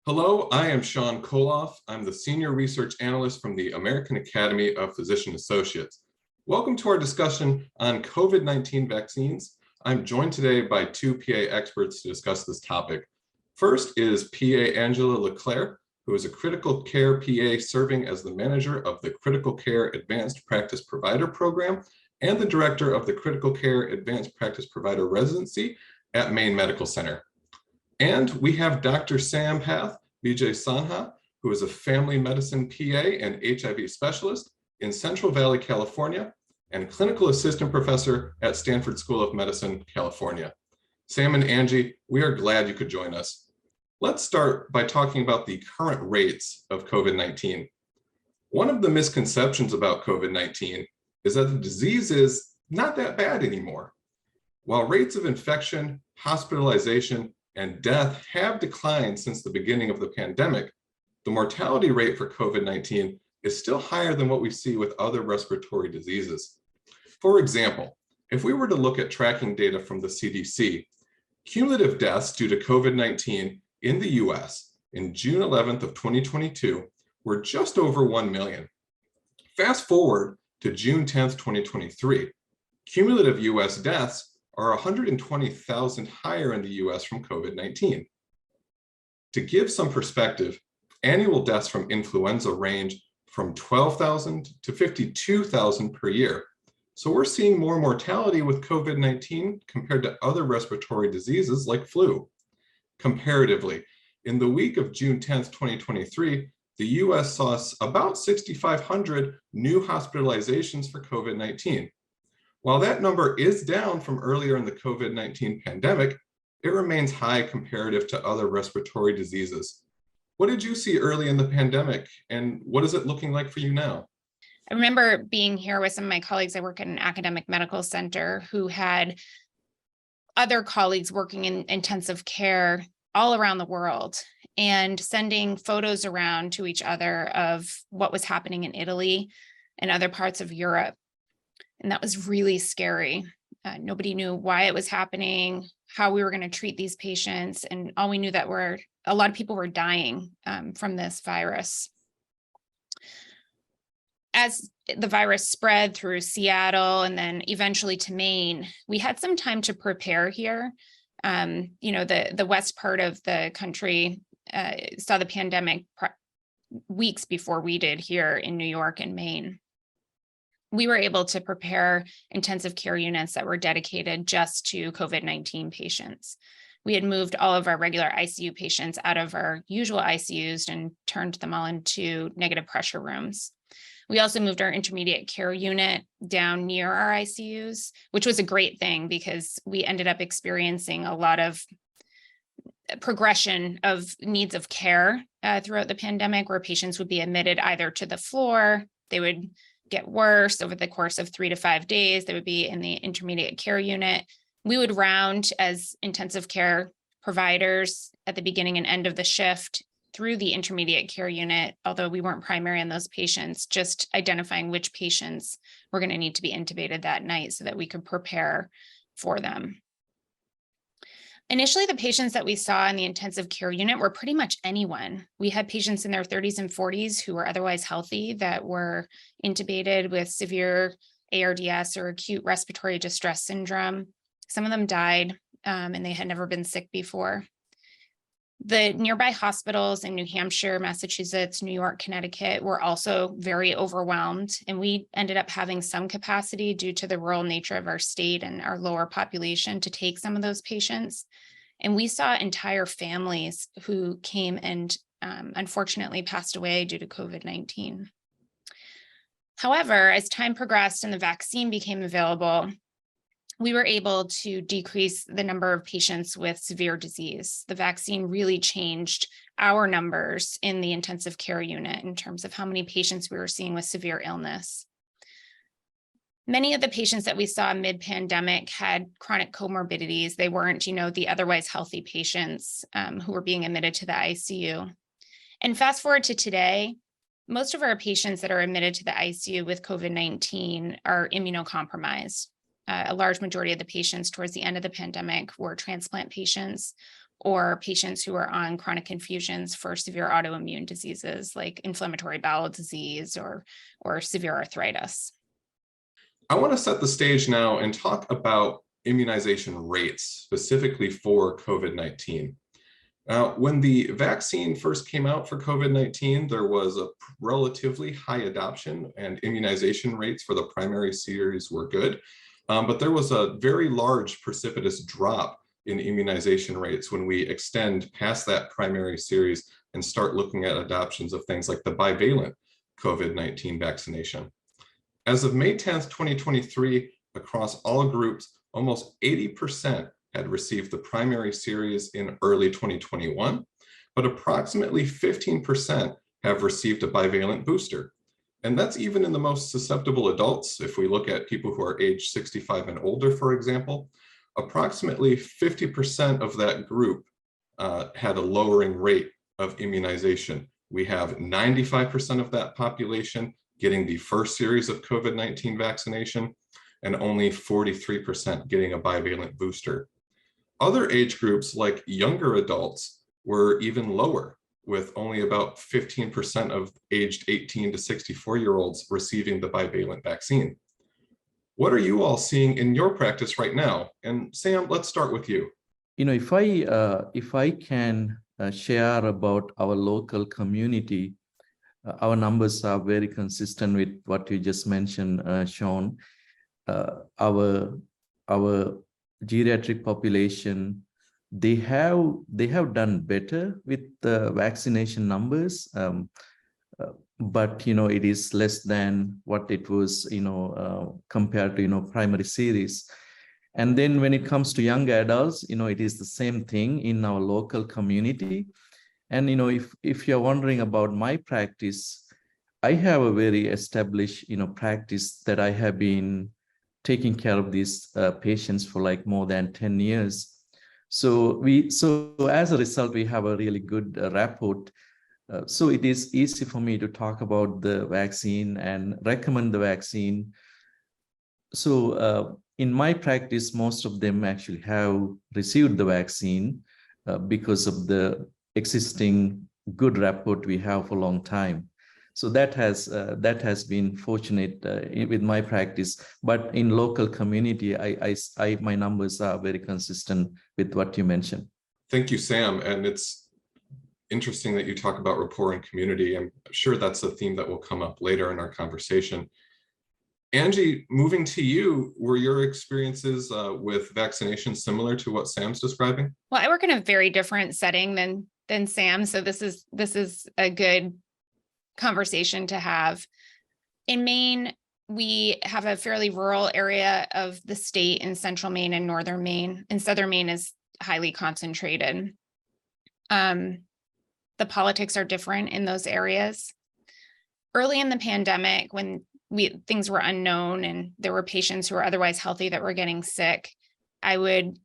Hello, I am Sean Koloff. I'm the Senior Research Analyst from the American Academy of Physician Associates. Welcome to our discussion on COVID-19 vaccines. I'm joined today by two PA experts to discuss this topic. First is PA Angela LeClerc, who is a critical care PA serving as the manager of the Critical Care Advanced Practice Provider Program and the director of the Critical Care Advanced Practice Provider Residency at Maine Medical Center. And we have Dr. Sampath Wijesinghe, who is a family medicine PA and HIV specialist in Central Valley, California, and clinical assistant professor at Stanford School of Medicine, California. Sam and Angie, we are glad you could join us. Let's start by talking about the current rates of COVID-19. One of the misconceptions about COVID-19 is that the disease is not that bad anymore. While rates of infection, hospitalization, and death have declined since the beginning of the pandemic, the mortality rate for COVID-19 is still higher than what we see with other respiratory diseases. For example, if we were to look at tracking data from the CDC, cumulative deaths due to COVID-19 in the US in June 11th of 2022 were just over 1 million. Fast forward to June 10th, 2023, cumulative US deaths are 120,000 higher in the US from COVID-19. To give some perspective, annual deaths from influenza range from 12,000 to 52,000 per year. So we're seeing more mortality with COVID-19 compared to other respiratory diseases like flu. Comparatively, in the week of June 10th, 2023, the US saw about 6,500 new hospitalizations for COVID-19. While that number is down from earlier in the COVID-19 pandemic, it remains high comparative to other respiratory diseases. What did you see early in the pandemic, and what is it looking like for you now? I remember being here with some of my colleagues. I work at an academic medical center who had other colleagues working in intensive care all around the world and sending photos around to each other of what was happening in Italy and other parts of Europe. And that was really scary. Nobody knew why it was happening, how we were going to treat these patients. And all we knew that a lot of people were dying from this virus. As the virus spread through Seattle and then eventually to Maine, we had some time to prepare here. The west part of the country saw the pandemic weeks before we did here in New York and Maine. We were able to prepare intensive care units that were dedicated just to COVID-19 patients. We had moved all of our regular ICU patients out of our usual ICUs and turned them all into negative pressure rooms. We also moved our intermediate care unit down near our ICUs, which was a great thing because we ended up experiencing a lot of progression of needs of care throughout the pandemic, where patients would be admitted either to the floor, they would get worse over the course of 3 to 5 days. They would be in the intermediate care unit. We would round as intensive care providers at the beginning and end of the shift through the intermediate care unit, although we weren't primary on those patients, just identifying which patients were going to need to be intubated that night so that we could prepare for them. Initially, the patients that we saw in the intensive care unit were pretty much anyone. We had patients in their 30s and 40s who were otherwise healthy that were intubated with severe ARDS or acute respiratory distress syndrome. Some of them died and they had never been sick before. The nearby hospitals in New Hampshire, Massachusetts, New York, Connecticut were also very overwhelmed, and we ended up having some capacity due to the rural nature of our state and our lower population to take some of those patients. And we saw entire families who came and unfortunately passed away due to COVID-19. However, as time progressed and the vaccine became available, we were able to decrease the number of patients with severe disease. The vaccine really changed our numbers in the intensive care unit in terms of how many patients we were seeing with severe illness. Many of the patients that we saw mid-pandemic had chronic comorbidities. They weren't, the otherwise healthy patients who were being admitted to the ICU. And fast forward to today, most of our patients that are admitted to the ICU with COVID-19 are immunocompromised. A large majority of the patients towards the end of the pandemic were transplant patients or patients who are on chronic infusions for severe autoimmune diseases like inflammatory bowel disease or severe arthritis. I want to set the stage now and talk about immunization rates, specifically for COVID-19. When the vaccine first came out for COVID-19, there was a relatively high adoption and immunization rates for the primary series were good. But there was a very large precipitous drop in immunization rates when we extend past that primary series and start looking at adoptions of things like the bivalent COVID-19 vaccination. As of May 10th, 2023, across all groups, almost 80% had received the primary series in early 2021, but approximately 15% have received a bivalent booster. And that's even in the most susceptible adults. If we look at people who are age 65 and older, for example, approximately 50% of that group had a lowering rate of immunization. We have 95% of that population getting the first series of COVID-19 vaccination, and only 43% getting a bivalent booster. Other age groups, like younger adults, were even lower, with only about 15% of aged 18 to 64-year-olds receiving the bivalent vaccine. What are you all seeing in your practice right now? And Sam, let's start with you. If I can share about our local community, our numbers are very consistent with what you just mentioned, Sean. Our geriatric population, they have done better with the vaccination numbers, but it is less than what it was compared to primary series. And then when it comes to younger adults, it is the same thing in our local community. And if you're wondering about my practice, I have a very established practice that I have been taking care of these patients for like more than 10 years. So as a result, we have a really good rapport. So it is easy for me to talk about the vaccine and recommend the vaccine. So in my practice, most of them actually have received the vaccine because of the existing good rapport we have for a long time. So that has been fortunate with my practice. But in local community, my numbers are very consistent with what you mentioned. Thank you, Sam. And it's interesting that you talk about rapport and community. I'm sure that's a theme that will come up later in our conversation. Angie, moving to you, were your experiences with vaccination similar to what Sam's describing? Well, I work in a very different setting than Sam, so this is a good conversation to have. In Maine, we have a fairly rural area of the state in central Maine and northern Maine, and southern Maine is highly concentrated. The politics are different in those areas. Early in the pandemic, when things were unknown and there were patients who were otherwise healthy that were getting sick, I would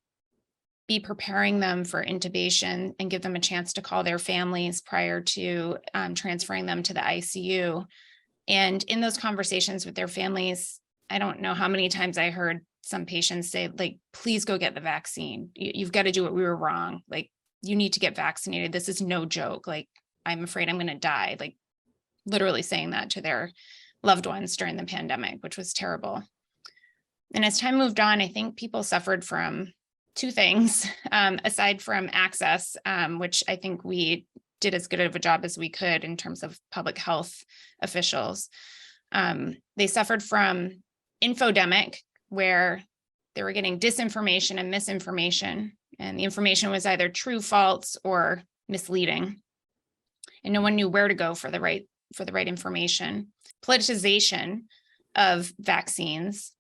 be preparing them for intubation and give them a chance to call their families prior to transferring them to the ICU. And in those conversations with their families, I don't know how many times I heard some patients say, like, please go get the vaccine. You've got to do it. We were wrong. Like, you need to get vaccinated. This is no joke. Like, I'm afraid I'm going to die. Like, literally saying that to their loved ones during the pandemic, which was terrible. And as time moved on, I think people suffered from two things, aside from access, which I think we did as good of a job as we could in terms of public health officials. They suffered from infodemic, where they were getting disinformation and misinformation, and the information was either true, false, or misleading, and no one knew where to go for the right information. Politicization of vaccines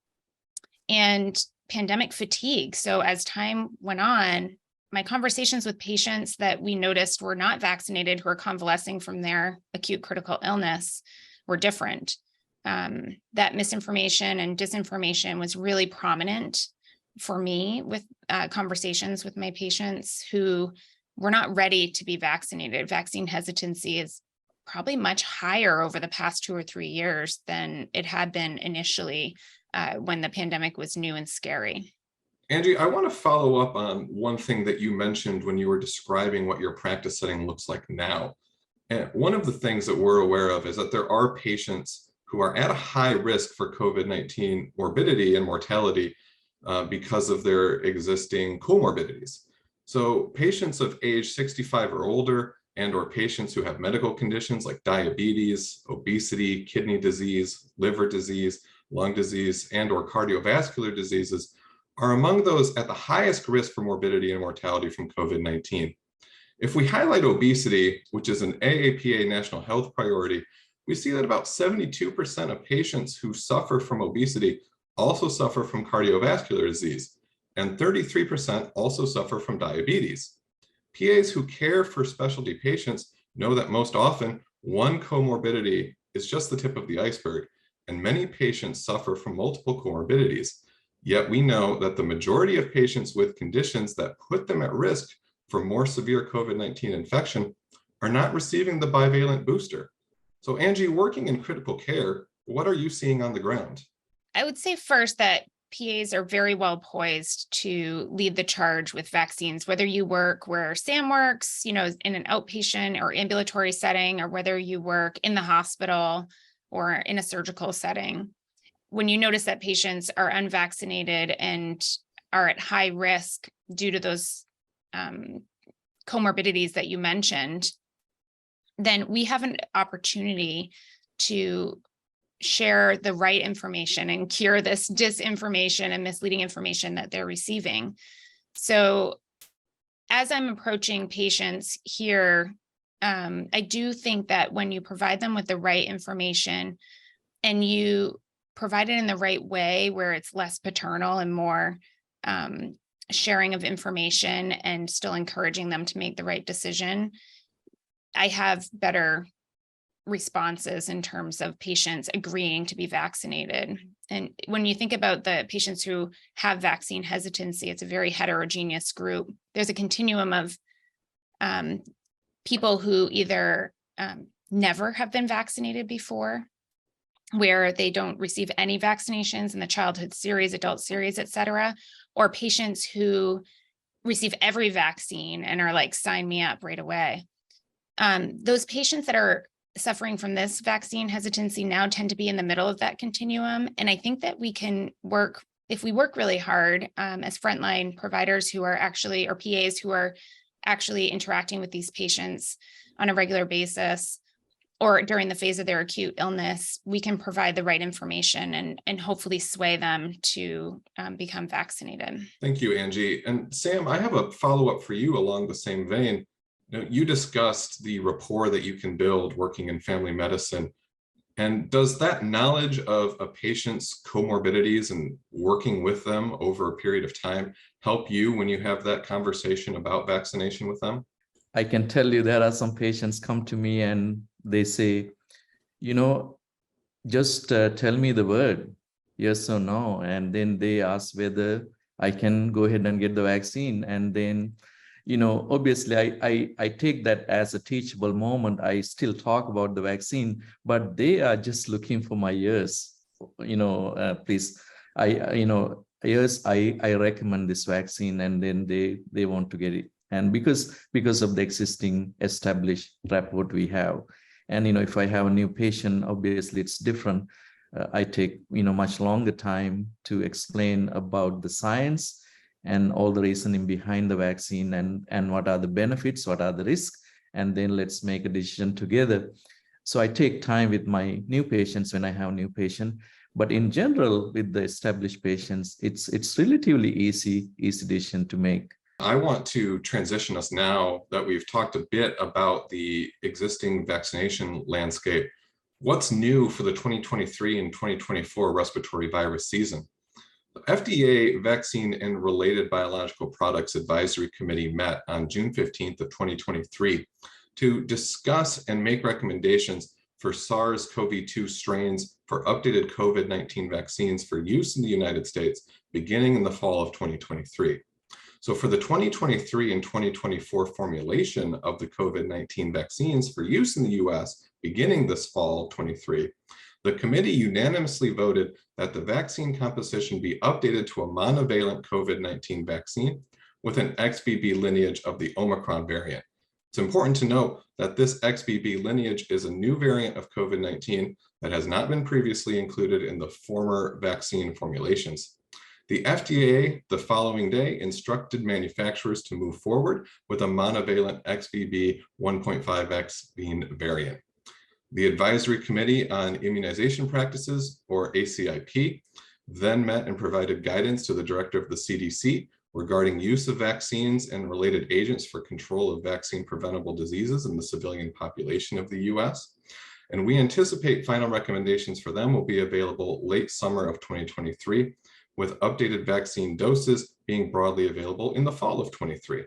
and pandemic fatigue. So as time went on, my conversations with patients that we noticed were not vaccinated, who are convalescing from their acute critical illness, were different. That misinformation and disinformation was really prominent for me with conversations with my patients who were not ready to be vaccinated. Vaccine hesitancy is probably much higher over the past 2 or 3 years than it had been initially when the pandemic was new and scary. Angie, I want to follow up on one thing that you mentioned when you were describing what your practice setting looks like now. And one of the things that we're aware of is that there are patients who are at a high risk for COVID-19 morbidity and mortality because of their existing comorbidities. So patients of age 65 or older and or patients who have medical conditions like diabetes, obesity, kidney disease, liver disease, lung disease, and or cardiovascular diseases are among those at the highest risk for morbidity and mortality from COVID-19. If we highlight obesity, which is an AAPA national health priority, we see that about 72% of patients who suffer from obesity also suffer from cardiovascular disease, and 33% also suffer from diabetes. PAs who care for specialty patients know that most often one comorbidity is just the tip of the iceberg, and many patients suffer from multiple comorbidities. Yet we know that the majority of patients with conditions that put them at risk for more severe COVID-19 infection are not receiving the bivalent booster. So Angie, working in critical care, what are you seeing on the ground? I would say first that PAs are very well poised to lead the charge with vaccines, whether you work where Sam works, in an outpatient or ambulatory setting, or whether you work in the hospital or in a surgical setting. When you notice that patients are unvaccinated and are at high risk due to those comorbidities that you mentioned, then we have an opportunity to share the right information and cure this disinformation and misleading information that they're receiving. So as I'm approaching patients here, I do think that when you provide them with the right information and you provide it in the right way, where it's less paternal and more sharing of information and still encouraging them to make the right decision, I have better responses in terms of patients agreeing to be vaccinated. And when you think about the patients who have vaccine hesitancy, it's a very heterogeneous group. There's a continuum of people who either never have been vaccinated before, where they don't receive any vaccinations in the childhood series, adult series, et cetera, or patients who receive every vaccine and are like, sign me up right away. Those patients that are suffering from this vaccine hesitancy now tend to be in the middle of that continuum. And I think that we can work, if we work really hard as frontline providers who are actually, or PAs who are actually interacting with these patients on a regular basis, or during the phase of their acute illness, we can provide the right information and hopefully sway them to become vaccinated. Thank you, Angie. And Sam, I have a follow-up for you along the same vein. You discussed the rapport that you can build working in family medicine. And does that knowledge of a patient's comorbidities and working with them over a period of time help you when you have that conversation about vaccination with them? I can tell you there are some patients come to me and they say, just tell me the word, yes or no. And then they ask whether I can go ahead and get the vaccine. And then, obviously I take that as a teachable moment. I still talk about the vaccine, but they are just looking for my yes, please, yes, I recommend this vaccine. And then they want to get it. And because of the existing established rapport we have. And, if I have a new patient, obviously it's different. I take, much longer time to explain about the science and all the reasoning behind the vaccine and what are the benefits, what are the risks, and then let's make a decision together. So I take time with my new patients when I have a new patient. But in general, with the established patients, it's relatively easy decision to make. I want to transition us now that we've talked a bit about the existing vaccination landscape. What's new for the 2023 and 2024 respiratory virus season? The FDA Vaccine and Related Biological Products Advisory Committee met on June 15th of 2023 to discuss and make recommendations for SARS-CoV-2 strains for updated COVID-19 vaccines for use in the United States beginning in the fall of 2023. So for the 2023 and 2024 formulation of the COVID-19 vaccines for use in the US beginning this fall 23, the committee unanimously voted that the vaccine composition be updated to a monovalent COVID-19 vaccine with an XBB lineage of the Omicron variant. It's important to note that this XBB lineage is a new variant of COVID-19 that has not been previously included in the former vaccine formulations. The FDA, the following day, instructed manufacturers to move forward with a monovalent XBB 1.5 vaccine variant. The Advisory Committee on Immunization Practices, or ACIP, then met and provided guidance to the director of the CDC regarding use of vaccines and related agents for control of vaccine preventable diseases in the civilian population of the US. And we anticipate final recommendations for them will be available late summer of 2023, with updated vaccine doses being broadly available in the fall of 23.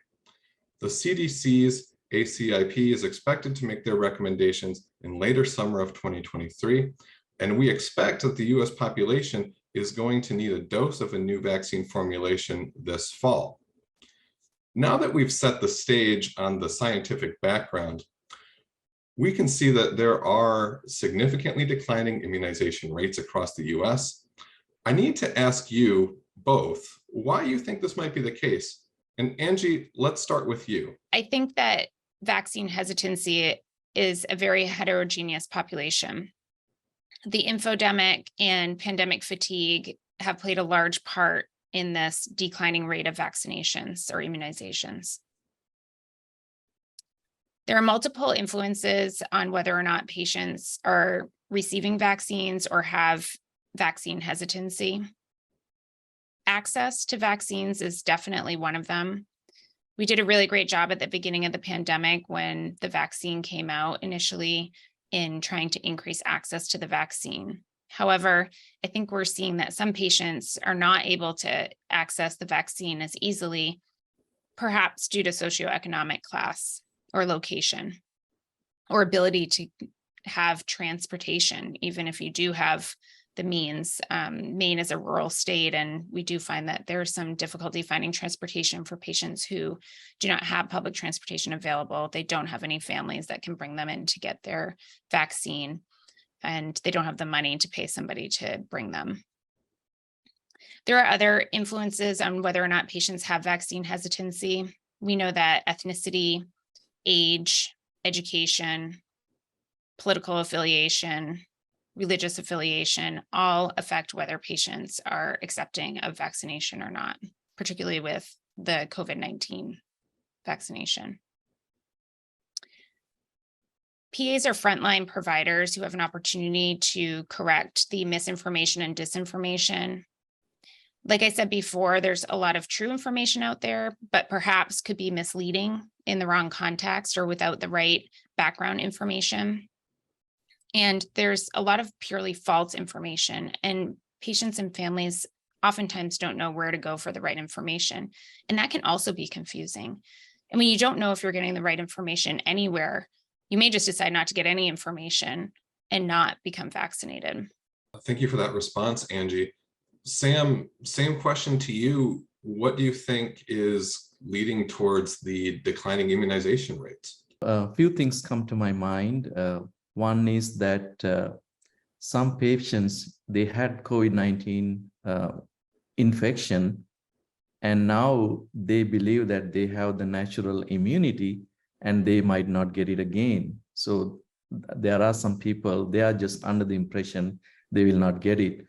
The CDC's ACIP is expected to make their recommendations in later summer of 2023, and we expect that the US population is going to need a dose of a new vaccine formulation this fall. Now that we've set the stage on the scientific background, we can see that there are significantly declining immunization rates across the US. I need to ask you both why you think this might be the case. And Angie, let's start with you. I think that vaccine hesitancy is a very heterogeneous population. The infodemic and pandemic fatigue have played a large part in this declining rate of vaccinations or immunizations. There are multiple influences on whether or not patients are receiving vaccines or have vaccine hesitancy. Access to vaccines is definitely one of them. We did a really great job at the beginning of the pandemic when the vaccine came out initially in trying to increase access to the vaccine. However, I think we're seeing that some patients are not able to access the vaccine as easily, perhaps due to socioeconomic class or location, or ability to have transportation, even if you do have the means. Maine is a rural state, and we do find that there's some difficulty finding transportation for patients who do not have public transportation available. They don't have any families that can bring them in to get their vaccine, and they don't have the money to pay somebody to bring them. There are other influences on whether or not patients have vaccine hesitancy. We know that ethnicity, age, education, political affiliation, religious affiliation all affect whether patients are accepting of vaccination or not, particularly with the COVID-19 vaccination. PAs are frontline providers who have an opportunity to correct the misinformation and disinformation. Like I said before, there's a lot of true information out there, but perhaps could be misleading in the wrong context or without the right background information. And there's a lot of purely false information, and patients and families oftentimes don't know where to go for the right information. And that can also be confusing. And when you don't know if you're getting the right information anywhere, you may just decide not to get any information and not become vaccinated. Thank you for that response, Angie. Sam, same question to you. What do you think is leading towards the declining immunization rates? A few things come to my mind. One is that some patients, they had COVID-19 infection, and now they believe that they have the natural immunity and they might not get it again. So there are some people, they are just under the impression they will not get it.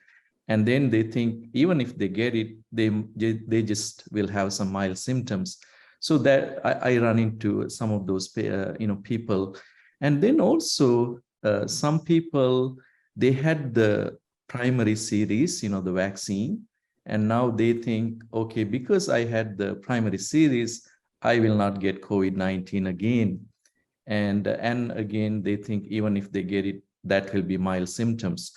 And then they think even if they get it, they just will have some mild symptoms. So that I run into some of those people. And then also some people, they had the primary series, the vaccine, and now they think, okay, because I had the primary series, I will not get COVID-19 again. And again, they think even if they get it, that will be mild symptoms.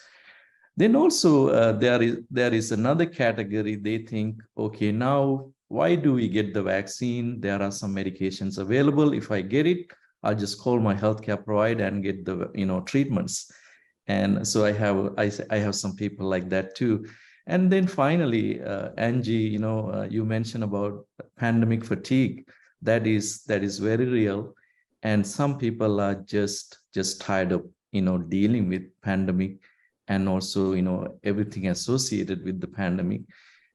Then also there is another category. They think, okay, now why do we get the vaccine? There are some medications available. If I get it, I'll just call my healthcare provider and get the treatments. And so I have some people like that too. And then finally, Angie, you mentioned about pandemic fatigue. That is very real. And some people are just tired of dealing with pandemic. and also, everything associated with the pandemic.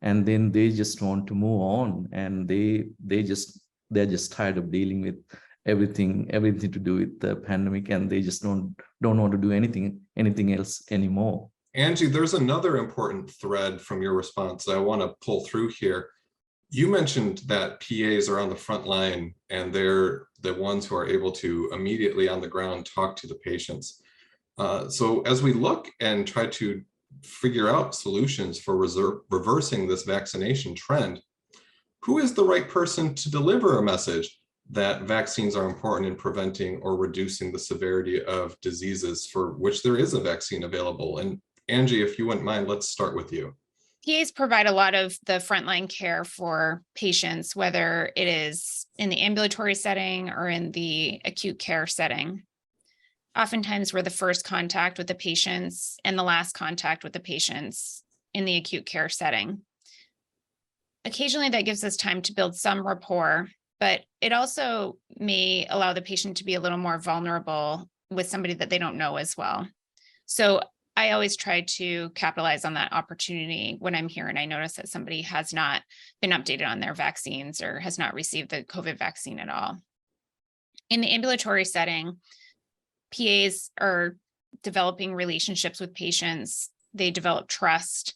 And then they just want to move on, and they're just tired of dealing with everything to do with the pandemic, and they just don't want to do anything else anymore. Angie, there's another important thread from your response that I want to pull through here. You mentioned that PAs are on the front line and they're the ones who are able to immediately on the ground talk to the patients. So as we look and try to figure out solutions for reversing this vaccination trend, who is the right person to deliver a message that vaccines are important in preventing or reducing the severity of diseases for which there is a vaccine available? And Angie, if you wouldn't mind, let's start with you. PAs provide a lot of the frontline care for patients, whether it is in the ambulatory setting or in the acute care setting. Oftentimes, we're the first contact with the patients and the last contact with the patients in the acute care setting. Occasionally, that gives us time to build some rapport, but it also may allow the patient to be a little more vulnerable with somebody that they don't know as well. So I always try to capitalize on that opportunity when I'm here and I notice that somebody has not been updated on their vaccines or has not received the COVID vaccine at all. In the ambulatory setting, PAs are developing relationships with patients. They develop trust.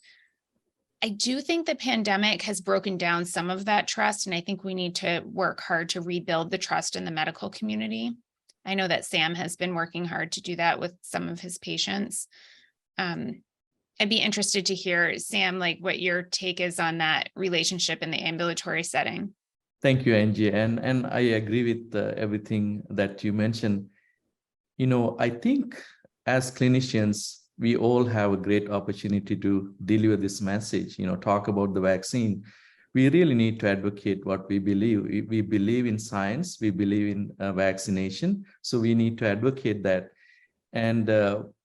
I do think the pandemic has broken down some of that trust, and I think we need to work hard to rebuild the trust in the medical community. I know that Sam has been working hard to do that with some of his patients. I'd be interested to hear, Sam, like what your take is on that relationship in the ambulatory setting. Thank you, Angie. And I agree with everything that you mentioned. I think as clinicians, we all have a great opportunity to deliver this message, talk about the vaccine. We really need to advocate what we believe. We believe in science, we believe in vaccination. So we need to advocate that. And,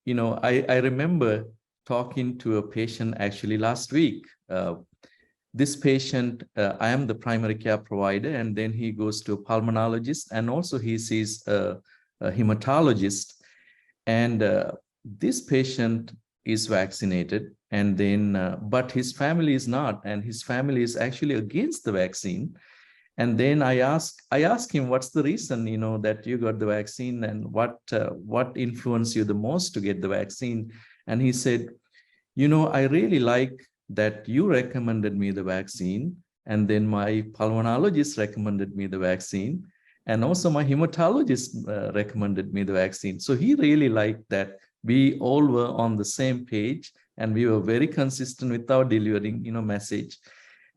I remember talking to a patient actually last week. This patient, I am the primary care provider, and then he goes to a pulmonologist, and also he sees a hematologist. And this patient is vaccinated, and then, but his family is not, and his family is actually against the vaccine. And then I asked him, what's the reason, that you got the vaccine, and what influenced you the most to get the vaccine? And he said, I really like that you recommended me the vaccine, and then my pulmonologist recommended me the vaccine, and also my hematologist recommended me the vaccine. So he really liked that we all were on the same page, and we were very consistent with our delivering, message.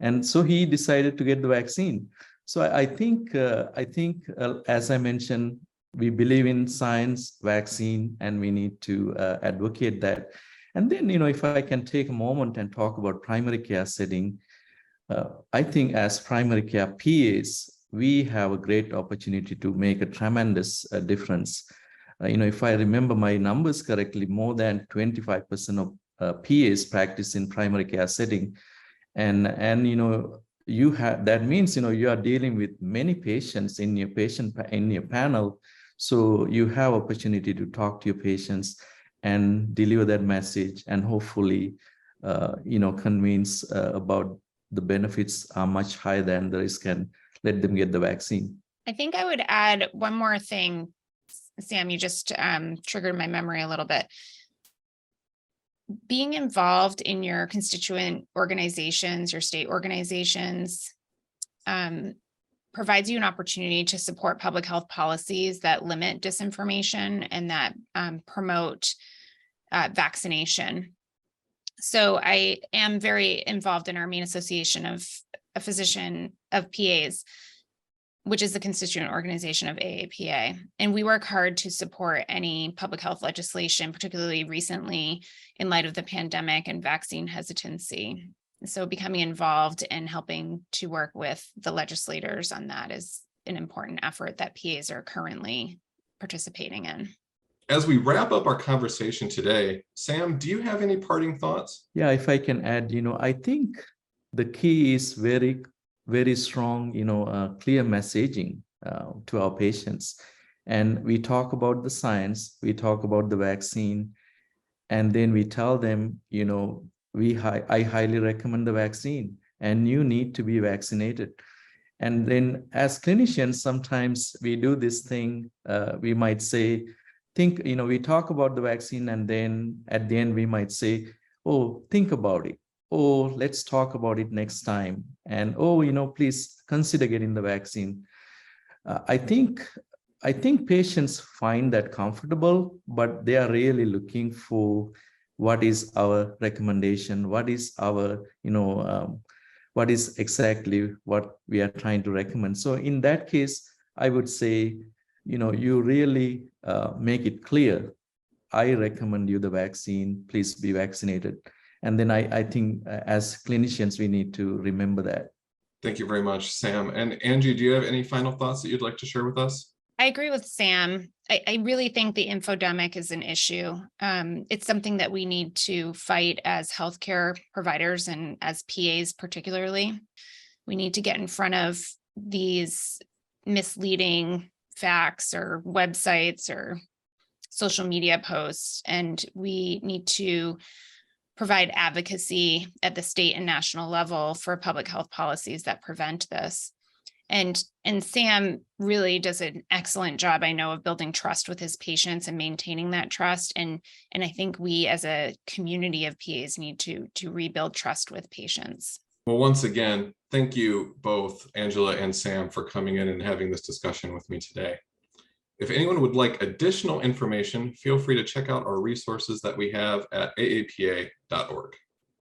And so he decided to get the vaccine. So I think, as I mentioned, we believe in science, vaccine, and we need to advocate that. And then, if I can take a moment and talk about primary care setting, I think as primary care PAs, we have a great opportunity to make a tremendous difference. If I remember my numbers correctly, more than 25% of PAs practice in primary care setting. And that means, you are dealing with many patients in your panel. So you have opportunity to talk to your patients and deliver that message, and hopefully, convince about the benefits are much higher than the risk, and let them get the vaccine. I think I would add one more thing, Sam. You just triggered my memory a little bit. Being involved in your constituent organizations, your state organizations, provides you an opportunity to support public health policies that limit disinformation and that promote vaccination. So I am very involved in our Maine Association of PAs, which is the constituent organization of AAPA. And we work hard to support any public health legislation, particularly recently in light of the pandemic and vaccine hesitancy. So becoming involved and helping to work with the legislators on that is an important effort that PAs are currently participating in. As we wrap up our conversation today, Sam, do you have any parting thoughts? Yeah, if I can add, I think the key is very, very strong, clear messaging to our patients. And we talk about the science, we talk about the vaccine, And then we tell them, I highly recommend the vaccine and you need to be vaccinated. And then as clinicians, sometimes we do this thing, we might say, we talk about the vaccine and then at the end we might say, oh, think about it. Oh, let's talk about it next time. And, oh, please consider getting the vaccine. I think patients find that comfortable, but they are really looking for what is our recommendation, what is our, what is exactly what we are trying to recommend. So in that case, I would say, you really make it clear, I recommend you the vaccine, please be vaccinated. And then I think as clinicians, we need to remember that. Thank you very much, Sam. And Angie, do you have any final thoughts that you'd like to share with us? I agree with Sam. I really think the infodemic is an issue. It's something that we need to fight as healthcare providers and as PAs particularly. We need to get in front of these misleading facts or websites or social media posts, and we need to provide advocacy at the state and national level for public health policies that prevent this. And Sam really does an excellent job, I know, of building trust with his patients and maintaining that trust. And I think we as a community of PAs need to rebuild trust with patients. Well, once again, thank you both, Angela and Sam, for coming in and having this discussion with me today. If anyone would like additional information, feel free to check out our resources that we have at aapa.org.